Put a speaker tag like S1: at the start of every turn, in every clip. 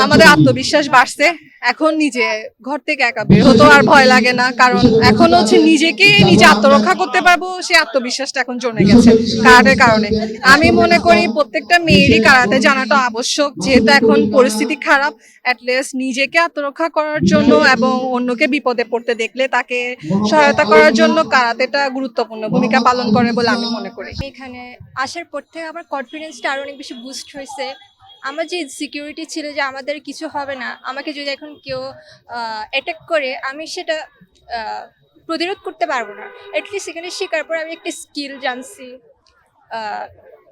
S1: আমাদের আত্মবিশ্বাস বাড়ছে। এখন নিজে ঘর থেকে একা বের হতো আর ভয় লাগে না, কারণ এখন হচ্ছে নিজেকে নিজে আত্মরক্ষা করতে পারবো, সেই আত্মবিশ্বাসটা এখন জমে গেছে কারাটের কারণে। আমি মনে করি প্রত্যেকটা মেয়েরই কারাতে জানাটা আবশ্যক, যেহেতু এখন পরিস্থিতি খারাপ। অ্যাটলিস্ট নিজেকে আত্মরক্ষা করার জন্য এবং অন্যকে বিপদে পড়তে দেখলে তাকে সহায়তা করার জন্য কারাতেটা গুরুত্বপূর্ণ ভূমিকা পালন করে বলে আমি মনে করি।
S2: এখানে আসার পর থেকে আমার কনফিডেন্সটা আরো অনেক বেশি বুস্ট হয়েছে। আমার যে সিকিউরিটি ছিল যে আমাদের কিছু হবে না, আমাকে যদি এখন কেউ অ্যাটাক করে আমি সেটা প্রতিরোধ করতে পারবো না। অ্যাটলিস্ট এখানে শেখার পর আমি একটা স্কিল জানছি।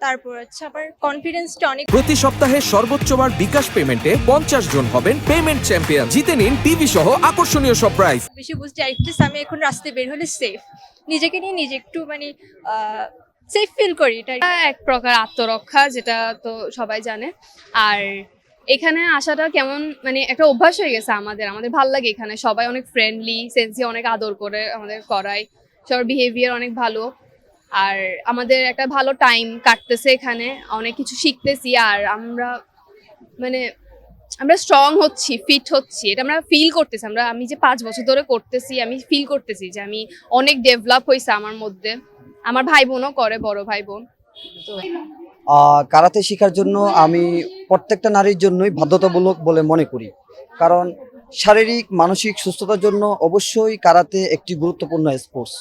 S2: তারপর হচ্ছে আমার কনফিডেন্সটা অনেক।
S3: প্রতি সপ্তাহে সর্বোচ্চবার বিকাশ পেমেন্টে 50 জন হবেন পেমেন্ট চ্যাম্পিয়ন। জিতে নিন টিভি সহ আকর্ষণীয় সব প্রাইজ।
S2: বেশি বুঝতে অ্যাটলিস্ট আমি এখন রাস্তায় বের হলে সেফ, নিজেকে নিয়ে নিজে একটু মানে সেফ ফিল করি। এটা
S4: এক প্রকার আত্মরক্ষা, যেটা তো সবাই জানে। আর এখানে আসাটা কেমন মানে একটা অভ্যাস হয়ে গেছে আমাদের ভালো লাগে। এখানে সবাই অনেক ফ্রেন্ডলি, সেন্সি, অনেক আদর করে আমাদের করায়, সবার বিহেভিয়ার অনেক ভালো। আর আমাদের একটা ভালো টাইম কাটতেছে এখানে, অনেক কিছু শিখতেছি। আর আমরা স্ট্রং হচ্ছি, ফিট হচ্ছি, এটা আমরা ফিল করতেছি। আমি যে 5 বছর ধরে করতেছি, আমি ফিল করতেছি যে আমি অনেক ডেভেলপ হয়েছে আমার মধ্যে। আমার ভাই বোনও করে, বড় ভাই বোন। তো
S5: কারাতে শেখার জন্য আমি প্রত্যেকটা নারীর জন্যই বাধ্যতামূলক বলে মনে করি, কারণ শারীরিক মানসিক সুস্থতার জন্য অবশ্যই কারাতে একটি গুরুত্বপূর্ণ স্পোর্টস।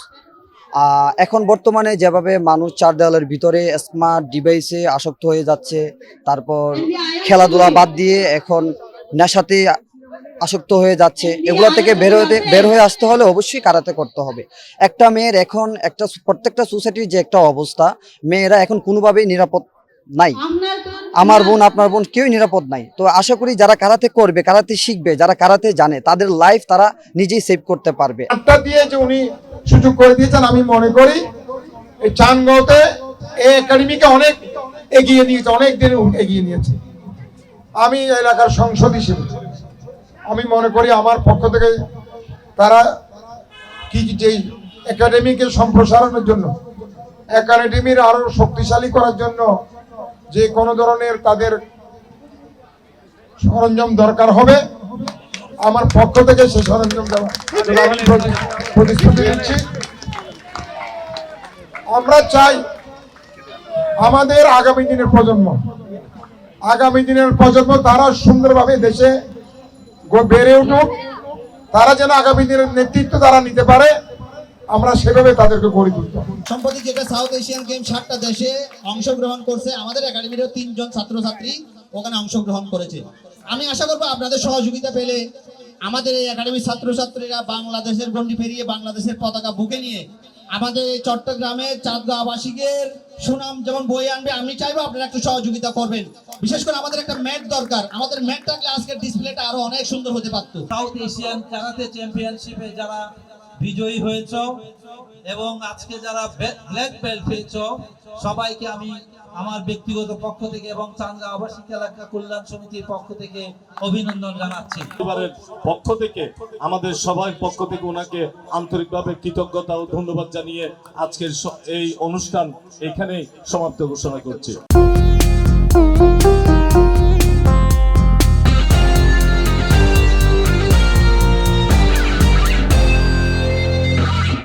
S5: এখন বর্তমানে যেভাবে মানুষ চার দেওয়ালের ভিতরে স্মার্ট ডিভাইসে আসক্ত হয়ে যাচ্ছে, তারপর খেলাধুলা বাদ দিয়ে এখন নেশাতে আসক্ত হয়ে যাচ্ছে, এগুলো থেকে বের হয়ে আসতে হলে অবশ্যই কারাতে করতে হবে। একটা মেয়ের এখন প্রত্যেকটা সোসাইটির যে একটা অবস্থা, মেয়েরা এখন কোনোভাবেই নিরাপদ নাই। আমার বোন, আপনার বোন, কেউই নিরাপদ নাই। তো আশা করি যারা কারাতে করবে, কারাতে শিখবে, যারা কারাতে জানে, তাদের লাইফ তারা নিজেই সেভ করতে পারবে।
S6: দিয়ে যে উনি সুযোগ করে দিয়েছেন, আমি মনে করি এই চানগাঁওতে এই একাডেমিকে অনেক এগিয়ে নিয়েছে, অনেক দিন এগিয়ে নিয়েছে। আমি এলাকার সংসদ হিসেবে আমি মনে করি আমার পক্ষ থেকে তারা কি যে একাডেমিকে সম্প্রসারণের জন্য, একাডেমির আরো শক্তিশালী করার জন্য যে কোনো ধরনের তাদের সরঞ্জাম দরকার হবে, আমার পক্ষ থেকে সে সরঞ্জাম দেওয়া আমি প্রতিশ্রুতি দিচ্ছি। আমরা চাই আমাদের আগামী দিনের প্রজন্ম তারা সুন্দরভাবে দেশে বেড়ে উঠুক, তারা যেন আগামী দিনের নেতৃত্ব তারা নিতে পারে, আমরা সেভাবে তাদেরকে গড়ে তুলতে।
S7: সম্প্রতি যেটা সাউথ এশিয়ান গেম 7টা দেশে অংশগ্রহণ করছে, আমাদের একাডেমিরও 3 জন ছাত্রছাত্রী ওখানে অংশগ্রহণ করেছে। আমি আশা করবো আপনাদের সহযোগিতা পেলে আমাদের এই একাডেমির ছাত্রছাত্রীরা বাংলাদেশের গণ্ডি পেরিয়ে বাংলাদেশের পতাকা বুকে নিয়ে আমাদের এই চট্টগ্রামের চাঁদগাঁও আবাসিকের সুনাম যেমন বয়ে আনবে। আমি চাইবো আপনারা একটু সহযোগিতা করবেন। বিশেষ করে আমাদের একটা ম্যাট দরকার, আমাদের ম্যাট থাকলে আজকের ডিসপ্লেটা আরো অনেক সুন্দর হতে পারত।
S8: সাউথ এশিয়ান কারাতে চ্যাম্পিয়নশিপে যারা বিজয়ী হয়েছ এবং আজকে যারা ব্ল্যাক বেল্ট পেয়েছ, সবাইকে আমি আমার ব্যক্তিগত পক্ষ থেকে এবং চাঁদগাঁও আবাসিক এলাকা কল্যাণ সমিতির পক্ষ থেকে অভিনন্দন জানাচ্ছি।
S9: পরিবারের পক্ষ থেকে, আমাদের সবার পক্ষ থেকে ওনাকে আন্তরিকভাবে কৃতজ্ঞতা ও ধন্যবাদ জানিয়ে আজকের এই অনুষ্ঠান এখানেই সমাপ্ত ঘোষণা করছি।